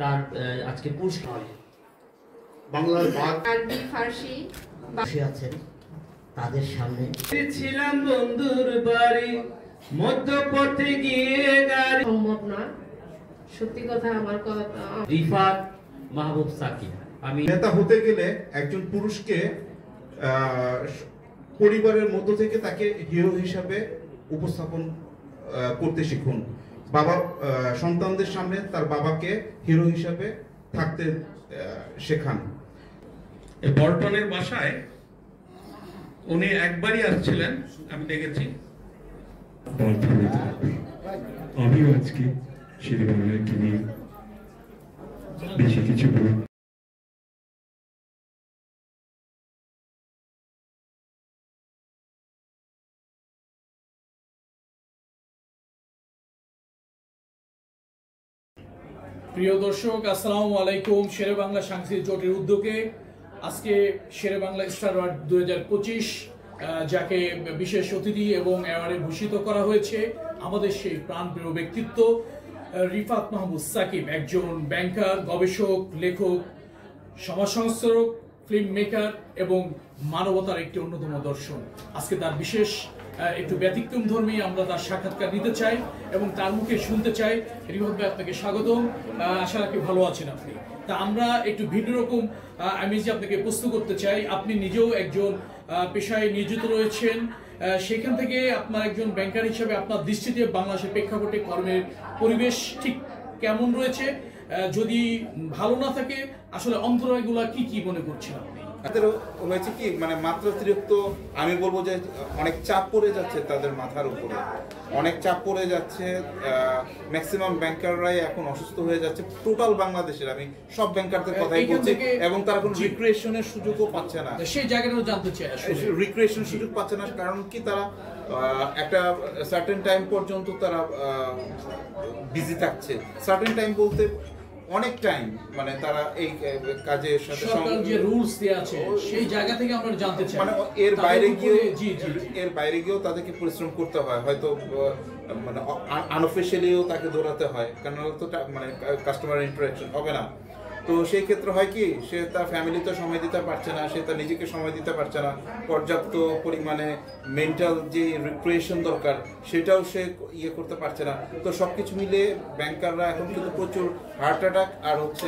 তার আজকে পুরস্কার বাংলার আরবি ফার্সি বসে আছেন তাদের সামনে ছিলাম বন্ধুর বাড়ি মধ্যপথে গিয়ে গাড়ি সম্ভব না, সত্যি কথা। আমার কথা রিফাত মাহবুব সাকিব। আমি নেতা হতে গেলে একজন পুরুষকে পরিবারের মধ্য থেকে তাকে হিরো হিসাবে উপস্থাপন করতে শিখুন। বাবা সন্তানদের সামনে তার বাবাকে হিরো হিসাবে থাকতে শেখান। বর্টনের বাসায় উনি একবারই আসছিলেন, আমি দেখেছি। আমিও আজকে শেরেবাংলাকে নিয়ে বেশি কিছু বলি। প্রিয় দর্শক, আসসালামু আলাইকুম। শেরেবাংলা সাংস্কৃতিক জোটের উদ্যোগে আজকে শেরেবাংলা স্টার অ্যাওয়ার্ড 2025 যাকে বিশেষ অতিথি এবং অ্যাওয়ার্ডে ভূষিত করা হয়েছে আমাদের সেই প্রাণপ্রিয় ব্যক্তিত্ব রিফাত মাহমুদ সাকিব, একজন ব্যাংকার, গবেষক, লেখক, সমাজ সংস্কারক, ফিল্ম মেকার এবং মানবতার একটি অন্যতম দর্শন। আজকে তার বিশেষ একটু ব্যতিক্রম ধর্মী আমরা তার সাক্ষাৎকার নিতে চাই এবং তার মুখে শুনতে চাই। রিফাত ভাই, আপনাকে স্বাগতম। আশা রাখি ভালো আছেন আপনি। তা আমরা একটু ভিন্ন রকম আমি যে আপনাকে প্রশ্ন করতে চাই, আপনি নিজেও একজন পেশায় নিয়োজিত রয়েছেন, সেখান থেকে আপনার একজন ব্যাংকার হিসেবে আপনার দৃষ্টিতে বাংলাদেশের প্রেক্ষাপটে কর্মের পরিবেশ ঠিক কেমন রয়েছে? যদি ভালো না থাকে আসলে অন্তরায়গুলো কি কি মনে করছেন আপনি? হয়েছে কি, মানে মাত্রাতিরিক্ত আমি বলবো যে অনেক চাপ পড়ে যাচ্ছে তাদের মাথার উপরে, অনেক চাপ পড়ে যাচ্ছে। ম্যাক্সিমাম ব্যাংকাররাই এখন অসুস্থ হয়ে যাচ্ছে টোটাল বাংলাদেশের, আমি সব ব্যাংকারদের কথাই বলছি, এবং তারা কোনো রিক্রিয়েশনের সুযোগও পাচ্ছে না। সেই জায়গাটাও জানতে চাই, রিক্রিয়েশন সুযোগ পাচ্ছে না কারণ কি, তারা একটা সার্টেন টাইম পর্যন্ত তারা বিজি থাকছে। সার্টেন টাইম বলতে অনেক টাইম, মানে তারা এই কাজের সাথে সরকার যে রুলস দেয়া আছে সেই জায়গা থেকে আমরা জানতে চাই, মানে এর বাইরে গিয়েও তাদেরকে পরিশ্রম করতে হয়, হয়তো মানে আনঅফিশিয়ালিও তাকে দৌড়াতে হয়, কারণ তো মানে কাস্টমার ইন্টারাকশন হবে না। তো সেই ক্ষেত্রে হয় কি, সে তার ফ্যামিলিতে সময় দিতে পারছে না, সে তার নিজেকে সময় দিতে পারছে না, পর্যাপ্ত পরিমাণে মেন্টাল যে রিক্রিয়েশন দরকার সেটাও সে ইয়ে করতে পারছে না। তো সবকিছু মিলে ব্যাংকাররা এখন কিন্তু প্রচুর হার্ট অ্যাটাক আর হচ্ছে